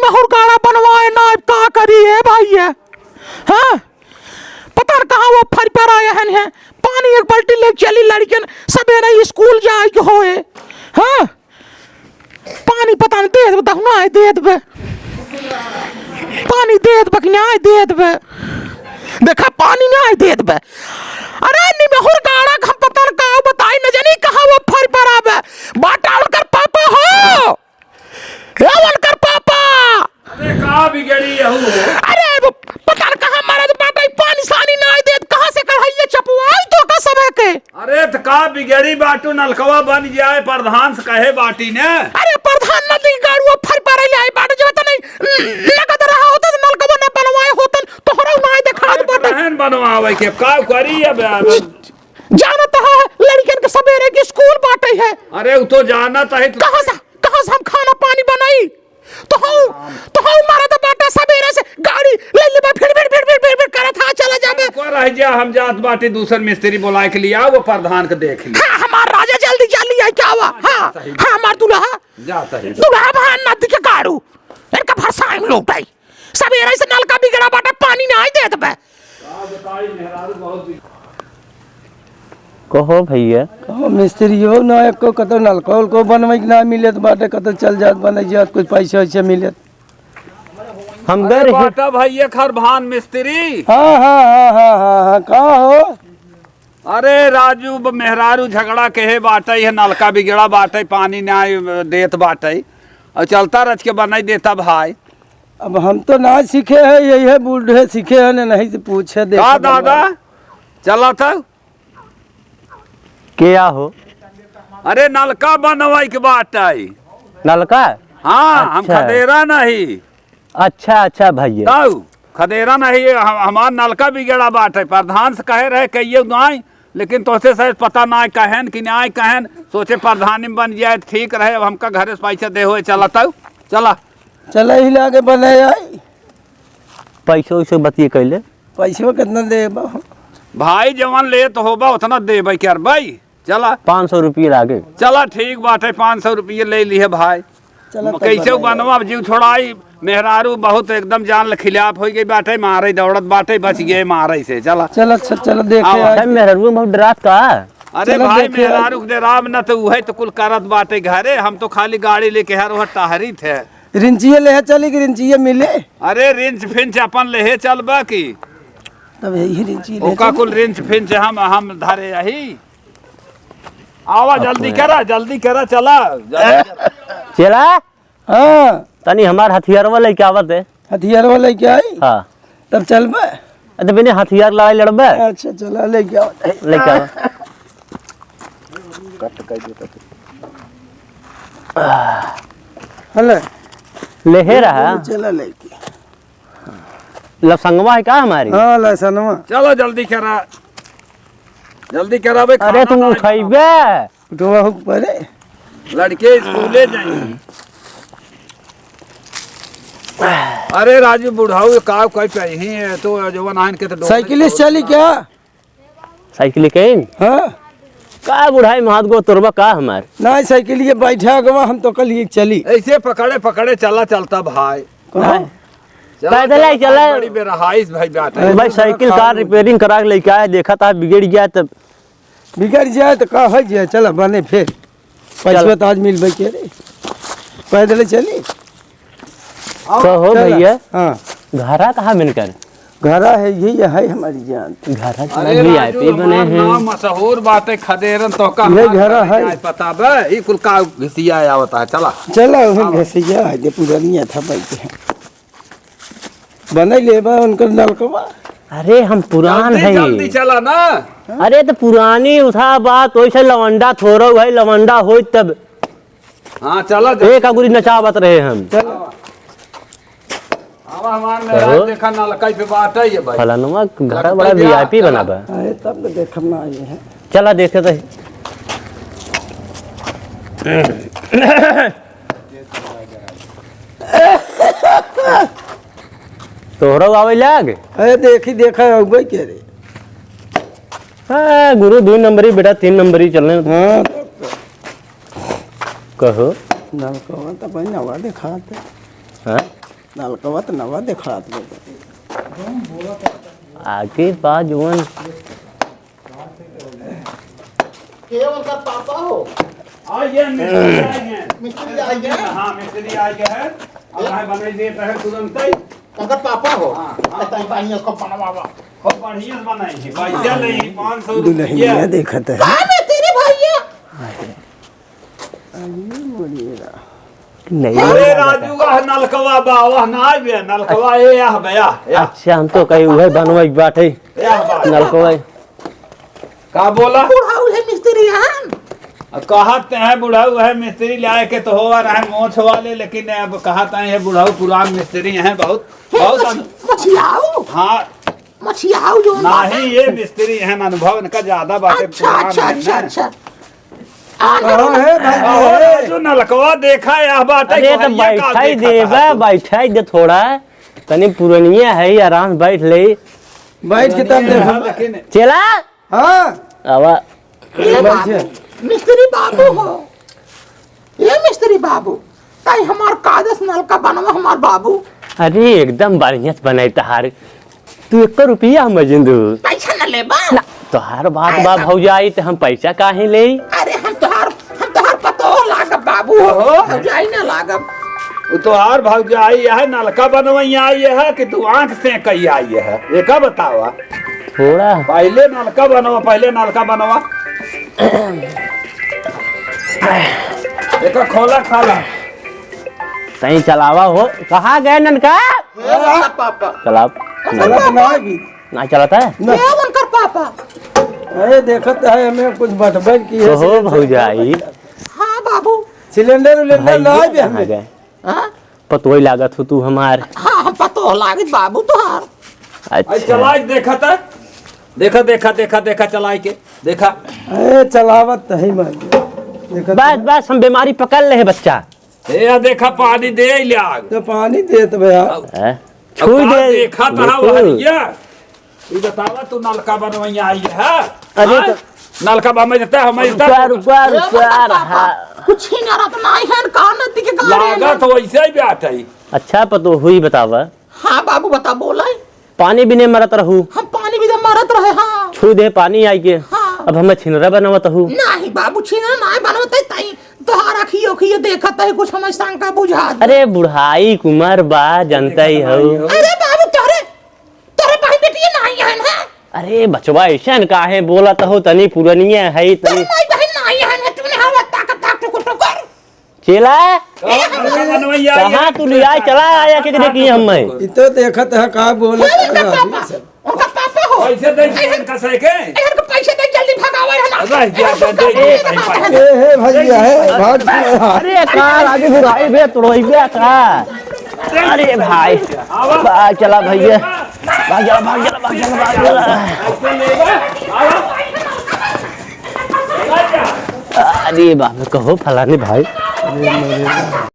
निमहुर गाड़ा बनवाए ना का करी है भाई है हाँ पता न कहाँ वो फर पर आए हैं पानी एक बाल्टी ले चली लड़कियन सवेरे स्कूल जाए के होए हाँ पानी पता नहीं दे दहुना है दे दे पानी दे दे कि नहीं दे दे देखा पानी नहीं दे दे अरे निमहुर गाड़ा हम पता न कहाँ बताई न जानी कहाँ वो फर पर आवे बाटा उनकर पापा हो उनकर पापा अरे कहाँ बिगड़ी यहू अरे वो पता न कहाँ मारा तो बाटा पानी सानी नहीं दे कहाँ से कढ़ाइया चपवाई तो का सब के अरे तो कहाँ बिगड़ी बाटू नलकवा बन जाए प्रधान से कहे बाटी ने अरे प्रधान नदी गाड़ू फर पर ले आई बाटा जब नहीं लगत रहा होता तो नलकवा न बनवाए होतन तोहरा नहीं देखा बाटा बहन बनवावे के का करी अब जाना तो है लड़कियन के सवेरे की स्कूल बाटे है अरे वो तो जाना तो है कहाँ से हम खाना पानी बनाई तो मारा तो बाटा सवेरे से गाड़ी ले ले फिर करा था चला जाबे को रह जा हम जात बाटी दूसर मिस्त्री बुलाए के लिए वो प्रधान के देख ली हां हमार राजा जल्दी जल्दी आई क्या हुआ हां हमार दुल्हा जाता है दुल्हा भान नदी के गाड़ू इनका भरसाई लोग आई सवेरे से नल का बिगड़ा बाटा पानी नहीं दे दबे बताई मेहरारू बहुत कहो भैया कहो मिस्त्री हो ना एको कतो नलकल को बनवे के ना मिलत बाटे कतो चल जात बने जात कुछ पैसा वैसे मिलत हम गए बाटा भैया खरभान मिस्त्री हाँ कहाँ हो अरे राजू मेहरारू झगड़ा कहे बाटे है नलका बिगड़ा बाटे पानी ना देत बाटे और चलता रच के बनाई देता भाई अब हम तो ना सीखे है यही है बूढ़े सीखे है नहीं से पूछे दे का दादा चला था क्या हो अरे नलका बनवाई के बात आई नलका हाँ हम अच्छा। खदेरा नहीं अच्छा भैया ताऊ खदेरा नहीं हमार नलका बिगड़ा बात है प्रधान से कहे रहे कहिए नहीं लेकिन तोसे शायद पता ना कहन कि नहीं कहन सोचे प्रधानी बन जाए ठीक रहे अब हमका घरे से पैसा दे हुए चला ताऊ चला चला ही लाके बने आई पैसों वैसे बतिए कैले पैसा कितना दे भाई जवान ले तो होबा उतना दे क्या भाई चला 500 रुपये लागे चला ठीक बात है 500 रुपये ले लिए भाई चला तो कैसे बनाया। बनवा जीव छोड़ाई मेहरारू बहुत एकदम जान खिलाफ हो गई बाटे मारे दौड़त बाटे बच गए मारे से चला चला चलो देखे आओ। आई। मेहरा बहुत डरात का अरे चलो भाई देखे मेहरारू के राम न तो वही तो कुल करत बाटे घरे हम तो खाली गाड़ी लेके हर वह टहरी थे रिंचिए ले चली कि रिंचिए मिले अरे रिंच फिंच अपन ले चलबा की तब यही रिंची ले ओका कुल रिंच फिंच हम धरे यही आवा जल्दी करा चला चला हाँ तनी हमार हथियारवा लेके आवत है हथियार वाला क्या आई हाँ तब चल बे तो बिना हथियार लड़ाई लड़बे अच्छा चला लेके आओ लेके आओ हेलो लेहे रहा चला लेके लफसंगवा है का हमारी हाँ लसनवा चलो जल्दी करा भाई अरे तुम उठैबे उठवा हो परे लड़के स्कूले जाएंगे अरे राजू बुढ़ाऊ का कोई पे है तो जवान आन के तो साइकिल से चली क्या साइकिल के हाँ का बुढ़ाई महाद गो तुरबा का हमार ना साइकिल ये बैठा गवा हम तो कल ये चली ऐसे पकड़े चलता भाई पैदल ही चला बड़ी बेरहाइश भाई बात है भाई साइकिल कार रिपेयरिंग करा के लेके आया देखा था बिगड़ गया तब बिगड़ जाए तो का हो जाए चला बने फिर पैसा तो आज मिल के रे पैदल चली कहो चला। भैया हाँ घरा कहाँ मिलकर घरा है यही है हमारी जान घरा अरे भी राजू, आईपी बने हमार हैं नाम मशहूर बात है खदेरन तो का ये घरा है। पता बे ई कुल का घिसिया आवता है चला चला उन्हें घसिया है पुरानिया था बैठे बने ले बा उनका नलकवा अरे हम पुरान है जल्दी चला ना अरे तो पुरानी उठा बात वैसे लवंडा थोड़ा भाई लवंडा हो तब हाँ चला एक अगुरी नचावत रहे हम अब हमार में देखा ना लकाई पे बात है ये भाई फलानुमा घर बड़ा वीआईपी बना बा आए तब तो देखना आए है चला देखे तो तोहरो आवे लाग अरे देखा होगा क्या रे हाँ गुरु 2 नंबरी बेटा 3 नंबरी चलने हाँ कहो नलकवा तो भाई नवा दिखाते हाँ नलकवा तो नवा दिखात बा। आगे बात जोन केवल का पापा हो आइए मिस्त्री आए हैं। मिस्त्री आ गए हाँ मिस्त्री आ गया है। अब है बने देते हैं तुरंत ही। अगर पापा हो हाँ। तई पानी को बनवावा खूब बढ़िया से बनाई है। पैसा नहीं 500 दुल्हनिया रुपया। देखत है। का में तेरे भैया नहीं अरे राजू का नलकवा बा वह ना आवे नलकवा ये यह बया अच्छा हम तो कहीं वही बनवाई बाटे यह बा नलकवा का बोला बुढ़ाऊ है मिस्त्री हन कहते हैं बुढ़ाऊ है मिस्त्री लाए के तो हो रहा है मोछ वाले लेकिन अब कहते हैं बुढ़ाऊ पुरान मिस्त्री हैं बहुत बहुत मछियाऊ हाँ मछियाऊ जो नहीं ये मिस्त्री हैं अनुभव इनका ज्यादा बातें अच्छा अच्छा अच्छा अच्छा कहाँ है भाई? जो नलकवा देखा यह बात है अरे तो बैठा ही देबा बैठा ही दे थोड़ा तनी पुरनिया है आराम से बैठ ले बैठ के तब देखो। लेकिन चला हाँ आवा ये बैठिए। बाबू मिस्त्री बाबू हो ये मिस्त्री बाबू ताई हमार कागज नलका बनवा हमार बाबू अरे एकदम बढ़िया से बनाई तहार तू 1 रुपया हम जिंदू पैसा न लेबा तोहार बात बा भौजाई तो हम पैसा काहे ले अरे हम तोहार पतो लागब बाबू हो जाई ना लागब वो तो हार भाग आई है नलका बनवाई आई है कि तू आंख से कही आई है ये का बतावा थोड़ा पहले नलका बनवा एक खोला खाला कहीं चलावा हो कहाँ गए ननका ये पापा चला चलत ना भी ना चलाता है ना। ये उनकर पापा अरे देखत है हमें कुछ बटबट की है। हो भौजाई हाँ बाबू सिलेंडर उलेंडर ना भी कहाँ हमें। गए हाँ पतोई लागत हो तू हमार हाँ हम पतो लागत बाबू तोहार आई अच्छा चला देखा था देखा चलाई के देखा अरे चलावत तो है मान देखत बस बस हम बीमारी पकड़ ले है बच्चा ये देखा पानी दे लाग तो पानी देत भैया। हैं? छू दे देखा था बिल्कुल। वहरिया ये बतावा तू नलका बनवाई आई है अरे हाँ? नलका बनवाई देता है हमारे रुका रहा कुछ ही ना रहा नहीं है कान नदी के गाड़े लागत वैसे ही बैठ है अच्छा पतो हुई बतावा हाँ बाबू बता बोला पानी भी नहीं मरत रहू हम पानी भी जब मारत रहे हाँ छू दे पानी आई के हाँ। अब हमें छिनरा बनवत हूँ नहीं बाबू छीना नहीं बनवते तई तोहार अखियो खियो देखत है कुछ हमें शंका बुझा दे। अरे बुढ़ाई कुमार बा जनता ही हो अरे बाबू तोरे तोरे भाई बेटी नहीं है ना अरे बचवा ऐसा काहे बोला तो हो तनी पुरनिया है तोरे तनी भाई बहन नहीं है ना तूने हवा ताक टुकुर चला नलका बनवाई आई है कहाँ तू लिया चला आया के देखी हमें ये तो देखत है का बोले उनका पापा हो पैसे दे इनका सही के इधर को पैसे दे जल्दी भगावे है ना रह गया दे पैसे ए है भैया है भाग अरे कार आगे बुढ़ाई बे तोड़ई बे का अरे भाई भाग चला भैया भाग चला ऐसे लेगा आवा अरे बाप कहो फलाने भाई